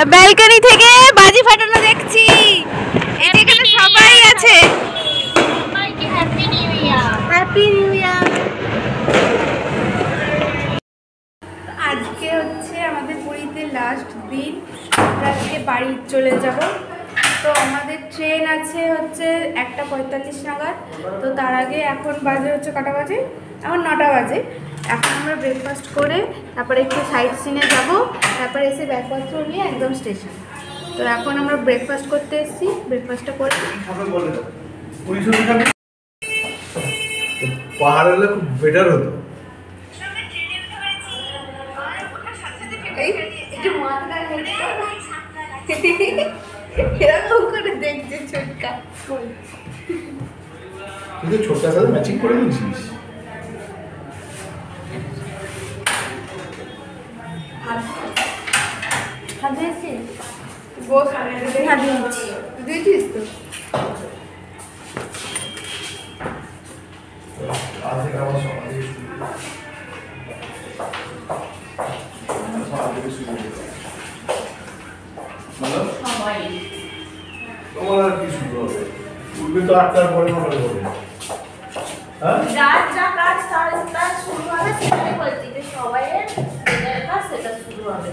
Balcony থেকে বাজি ফাটানো দেখছি। এই যে এখানে সবাই আছে। সবাইকে happy new year. Happy new year. আজকে হচ্ছে আমাদের পুরীতে লাস্ট দিন, আমরা আজকে বাড়ি চলে যাব। তো আমাদের ট্রেন আছে হচ্ছে 1:45 নাগাদ। তো তার আগে এখন বাজে হচ্ছে কটা বাজে, এখন 9টা বাজে। এখন আমরা ব্রেকফাস্ট করে তারপরে একটু সাইট সিনে যাবো, তারপরে এসে ব্যাগপত্র নিয়ে একদম স্টেশন। তো এখন আমরা ব্রেকফাস্ট করতে এসেছি, ব্রেকফাস্টটা করে পাহাড় হলে খুব বেটার হতো। কিন্তু ছোটটার সাথে ম্যাচিং করে নিয়েছিস। দিয়েছিস তো তোমার আর কি শুরু হবে? উঠবে তো 8টার পরে 9টার পরে। হ্যাঁ, যা কাজ তার শুরু হবে, সেটাই বলছি যে সবাইয়ের যেটার কাজ সেটা শুরু হবে।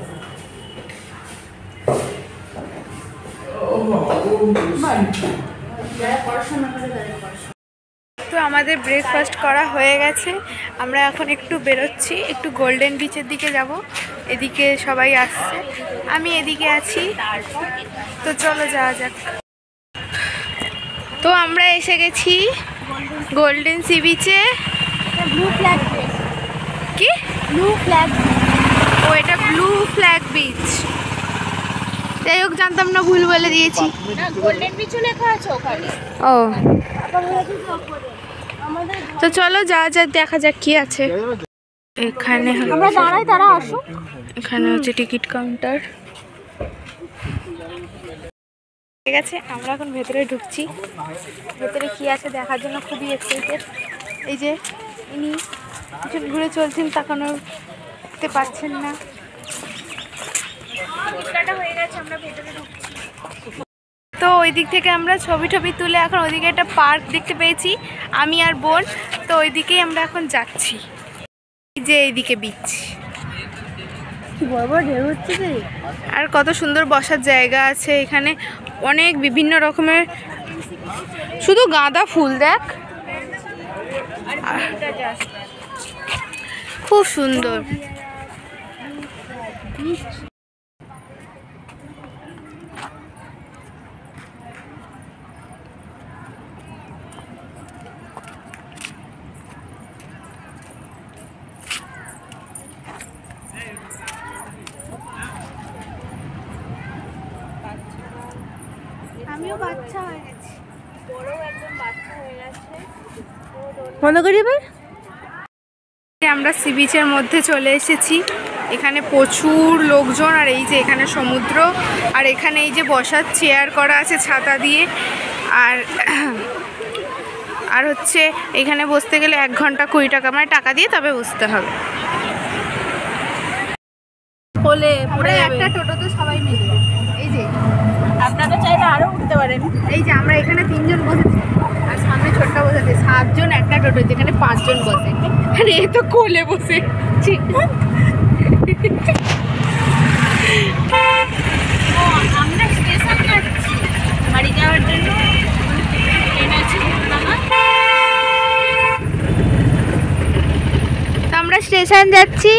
যারা পড়াশোনা করে তাদের পড়াশোনা। তো আমাদের ব্রেকফাস্ট করা হয়ে গেছে, আমরা এখন একটু বেরোচ্ছি, একটু গোল্ডেন বিচের দিকে যাব। এদিকে সবাই আসছে, আমি এদিকে আছি। তো চলো যাওয়া যাক। তো আমরা এসে গেছি গোল্ডেন সি বিচে। ব্লু ফ্ল্যাগ কি ব্লু ফ্ল্যাগ ও, এটা ব্লু ফ্ল্যাগ বিচ। যাই হোক, জানতাম না, ভুল বলে দিয়েছি। না, গোল্ডেন বিচও লেখা আছে ওখানে। ও, আমাদের তো চলো যাওয়া যাক, দেখা যাক কি আছে এখানে। আমরা দাঁড়াই, তারা আসো। এখানে হচ্ছে টিকিট কাউন্টার। ঠিক আছে, আমরা এখন ভেতরে ঢুকছি। ভেতরে কি আছে দেখার জন্য খুবই এক্সাইটেড। এই যে ইনি কিছু ঘুরে চলছেন, তাকানোতে পারছেন না। হয়ে গেছে, আমরা ভেতরে ঢুকছি। তো ওই দিক থেকে আমরা ছবি টবি তুলে এখন ওইদিকে একটা পার্ক দেখতে পেয়েছি, আমি আর বোন। তো ওইদিকেই আমরা এখন যাচ্ছি। এই যে এইদিকে বিচ, বড় বড় ঢেউ হচ্ছে যে। আর কত সুন্দর বসার জায়গা আছে এখানে, অনেক বিভিন্ন রকমের, শুধু গাঁদা ফুল দেখ, খুব সুন্দর। আমিও বাচ্চা হয়ে গেছি, বড় একদম বাচ্চা হয়ে গেছে। বন্ধ করি এবার। আমরা সি বিচের মধ্যে চলে এসেছি। এখানে প্রচুর লোকজন, আর এই যে এখানে সমুদ্র, আর এখানে এই যে বসার চেয়ার করা আছে ছাতা দিয়ে। আর হচ্ছে এখানে বসতে গেলে 1 ঘন্টা 20 টাকা, মানে টাকা দিয়ে তবে বসতে হবে। বলে আমরা একটা টোটোতে সবাই মিলে, এই যে আপনারা চাইলে আরো উঠতে পারেন। এই যে আমরা এখানে 3 জন বসেছি, আর সামনে ছোট্ট বসেছে 7 জন একটা টোটো, যেখানে 5 জন বসে। আরে এ তো কোলে বসে। আমরা স্টেশন যাচ্ছি বাড়ি যাওয়ার জন্য। ট্রেন আছে। তো আমরা স্টেশন যাচ্ছি,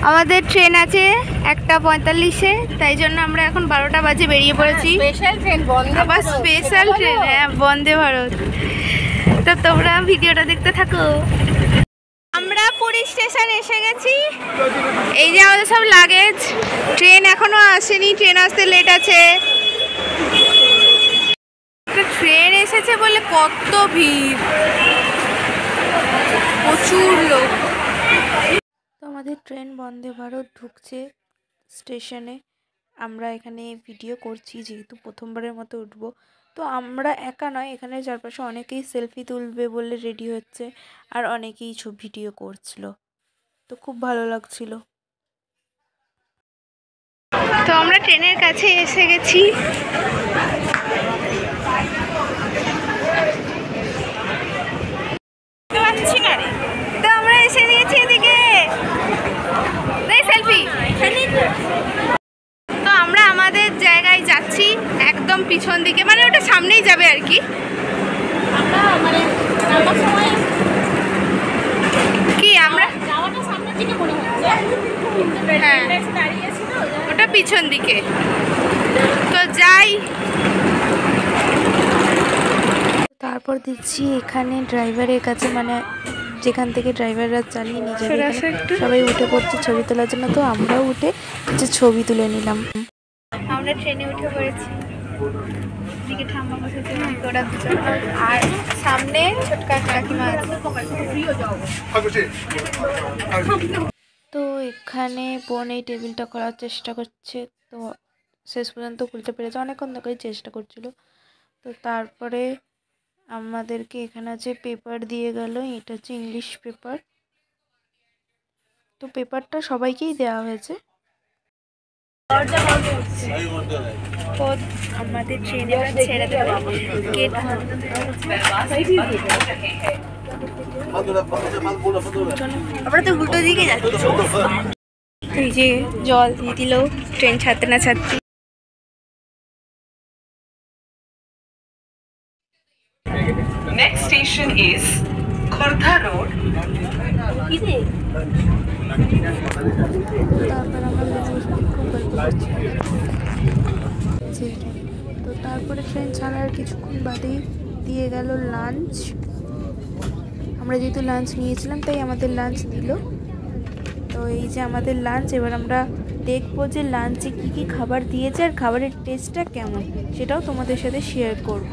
আমাদের ট্রেন আছে 1:45-এ, তাই জন্য আমরা এখন 12টা বাজে বেরিয়ে পড়েছি। স্পেশাল ট্রেন, বন্ধে আবার স্পেশাল ট্রেন, হ্যাঁ, বন্দে ভারত। তো তোমরা ভিডিওটা দেখতে থাকো। আমরা পুরী স্টেশন এসে গেছি। এই যে আমাদের সব লাগেজ, ট্রেন এখনো আসেনি, ট্রেন আসতে লেট আছে। ট্রেন এসেছে বলে কত ভিড়, প্রচুর লোক। তো আমাদের ট্রেন বন্দে ভারত ঢুকছে স্টেশনে। আমরা এখানে ভিডিও করছি, যেহেতু প্রথমবারের মতো উঠবো। তো আমরা একা নয়, এখানে চারপাশে অনেকেই সেলফি তুলবে বলে রেডি হচ্ছে, আর অনেকেই ভিডিও করছিল। তো খুব ভালো লাগছিল। তো আমরা ট্রেনের কাছে এসে গেছি। তো আমরা এসে গেছি এদিকে, সেলফি। তো আমরা আমাদের জায়গায় যাচ্ছি একদম পিছন দিকে, মানে ওটা সামনেই যাবে আর কি। আমরা মানে নামার সময় কি আমরা যাওয়াটা সামনের দিকে মনে হচ্ছে, হ্যাঁ দাঁড়িয়েছিল ওটা পিছন দিকে। তো যাই, তারপর দেখছি এখানে ড্রাইভারের কাছে, মানে যেখান থেকে ড্রাইভাররা চালিয়ে নিয়ে যাবে, এখানে সবাই উঠে পড়ছে ছবি তোলার জন্য। তো আমরাও উঠে যে ছবি তুলে নিলাম। আমরা ট্রেনে উঠে পড়েছি। দিকে ঠাম্মা বসেছে, ওরা দুজন, আর সামনে ছোটকা কাকিমা আছে। তো এখানে বোন এই টেবিলটা করার চেষ্টা করছে, তো শেষ পর্যন্ত খুলতে পেরেছে, অনেকক্ষণ ধরে চেষ্টা করছিল। তো তারপরে আমাদেরকে এখানে যে পেপার দিয়ে গেল, এটা হচ্ছে ইংলিশ পেপার। তো পেপারটা সবাইকেই দেওয়া হয়েছে। আমাদের ট্রেনে ছেড়ে দেবে গেট। আমরা তো উল্টো দিকে যাচ্ছি। এই যে জল দিয়ে দিল, ট্রেন ছাড়তে না ছাড়তে। Next station is Khordha Road. তারপর আমার খুব গল্প করছে। তো তারপরে ট্রেন ছাড়ার কিছুক্ষণ বাদেই দিয়ে গেল লাঞ্চ। আমরা যেহেতু লাঞ্চ নিয়েছিলাম তাই আমাদের লাঞ্চ দিল। তো এই যে আমাদের লাঞ্চ, এবার আমরা দেখবো যে লাঞ্চে কী কী খাবার দিয়েছে আর খাবারের টেস্টটা কেমন, সেটাও তোমাদের সাথে শেয়ার করব।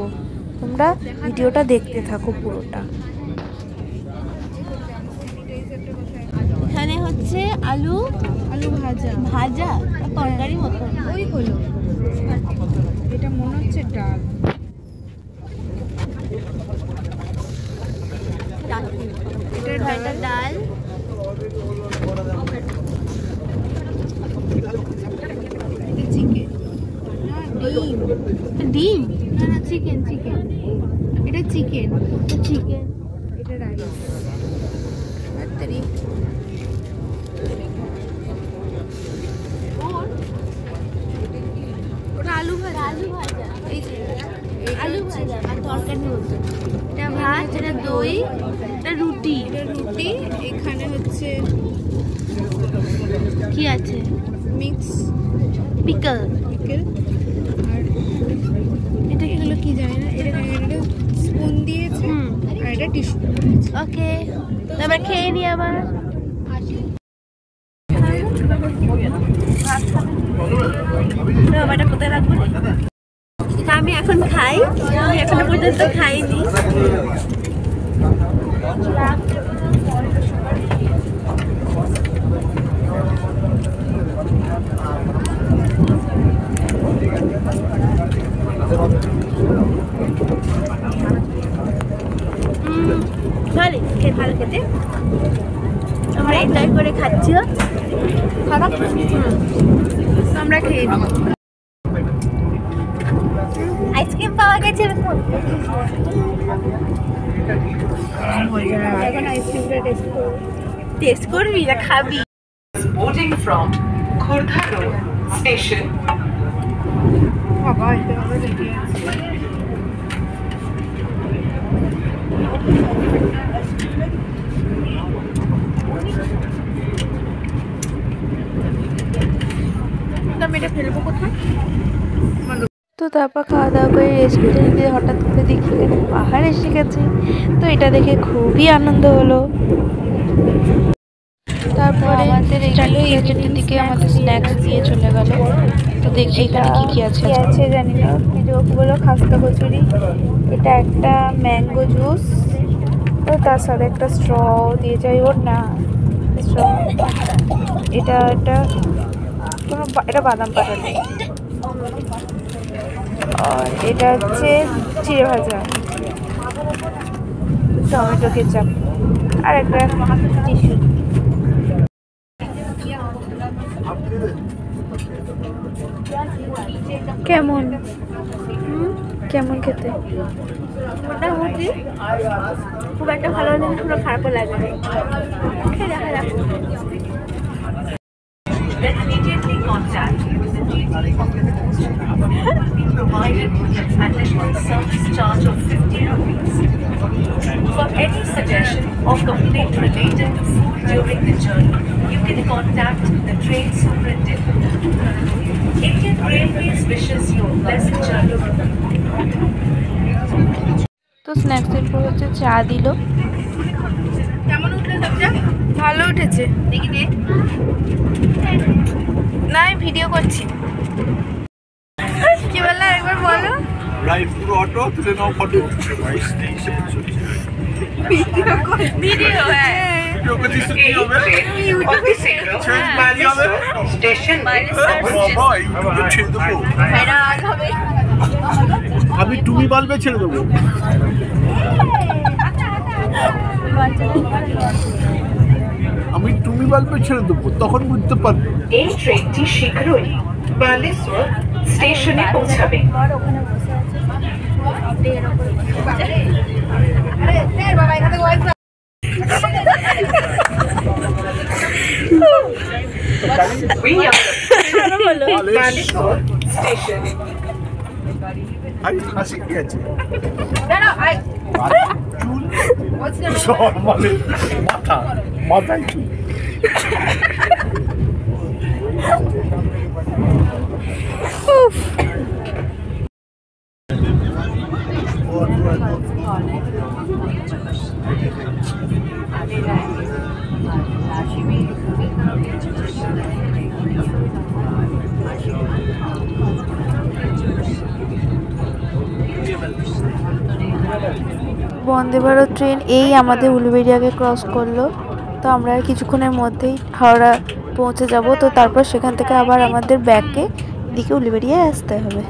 তোমরা ভিডিওটা দেখতে থাকো পুরোটা। এখানে হচ্ছে আলু ভাজা ভাজা তরকারি মতো, ওই হলো, এটা মনে হচ্ছে ডাল। এটা ডাল, চিকেন, ডিম, না চিকেন, চিকেন, এটা চিকেন, চিকেন, এটা রাইস। ওটা আলু ভাজা, আলু ভাজা, এই যে আলু ভাজা আর তরকারি মতো, এটা ভাত, এটা দই, এটা রুটি, এটা রুটি। এখানে হচ্ছে কি আছে, মিক্স পিকল, পিকল। আর এটা এগুলো কি জানি না, এটা স্পুন দিয়েছে আর এটা টিস্যু। ওকে, এবার খেয়ে নি আবার। বাবাটা কোথায় রাখবো? আমি এখন খাই, আমি এখনো পর্যন্ত খাইনি। ভালো খেতে, আমরা এনজয় করে খাচ্ছি। খারাপ আমরা খেয়ে নিই। আইসক্রিম পাওয়া গেছে, এখন আইসক্রিমটা টেস্ট করবি না খাবি? Boarding from Khordha Road station. বাবা, এটা আমরা দেখে ফেলবো কোথায়? তো তারপর খাওয়া দাওয়া করে রেস্ট নিতে হঠাৎ করে দেখি এখানে পাহাড় এসে গেছে। তো এটা দেখে খুবই আনন্দ হলো। তারপরে এই দিকে আমাদের স্ন্যাক্স দিয়ে চলে গেল। তো দেখি এখানে কি কি আছে। জানি না, ওগুলো খাস্তা কচুরি, এটা একটা ম্যাঙ্গো জুস, ও তার সাথে একটা স্ট্র দিয়েছে। ওর না স্ট্র, এটা কোনো, এটা বাদাম পাতা নেই। আর এটা হচ্ছে চিড়ে ভাজা, টমেটো কেচাপ, আর একটা টিস্যু। কেমন কেমন খেতে? মোটামুটি খুব একটা ভালো লাগে না, পুরো খারাপও লাগে না। খেয়ে দেখা যাক। Then immediately contact the GT office. Will be provided at a service charge of 50 rupees. For any suggestion or complaint related to food during the journey, you can contact the train superintendent. Indian Railways wishes you a pleasant journey. তো স্ন্যাক্সের পর হচ্ছে চা দিল। কেমন উঠলো সবটা? ভালো উঠেছে। দেখি দে। না আমি ভিডিও করছি। কি বললা একবার বলো? রায়পুর অটো তুলে নাও ফটো। ভিডিও হ্যাঁ। ভিডিও করতে কি হবে? On this signal, station ইউটিউবে ছেড়ে দেবো। এটা আজ হবে। আমি টুমি বাল্বে ছেড়ে দেবো। আমি টুমি বাল্বে ছেড়ে দেবো, তখন বুঝতে পারবে। এই ট্রেনটি শীঘ্রই বালেশ্বর স্টেশনে পৌঁছাবে। We are Baleshwar station. আরে হাসি কি আছে? চুল সব মানে মাথায় চুল। বন্দে ভারত ট্রেন এই আমাদের উলুবেড়িয়াকে ক্রস করলো। তো আমরা আর কিছুক্ষণের মধ্যেই হাওড়া পৌঁছে যাব। তো তারপর সেখান থেকে আবার আমাদের ব্যাকে দিকে উলুবেড়িয়ায় আসতে হবে।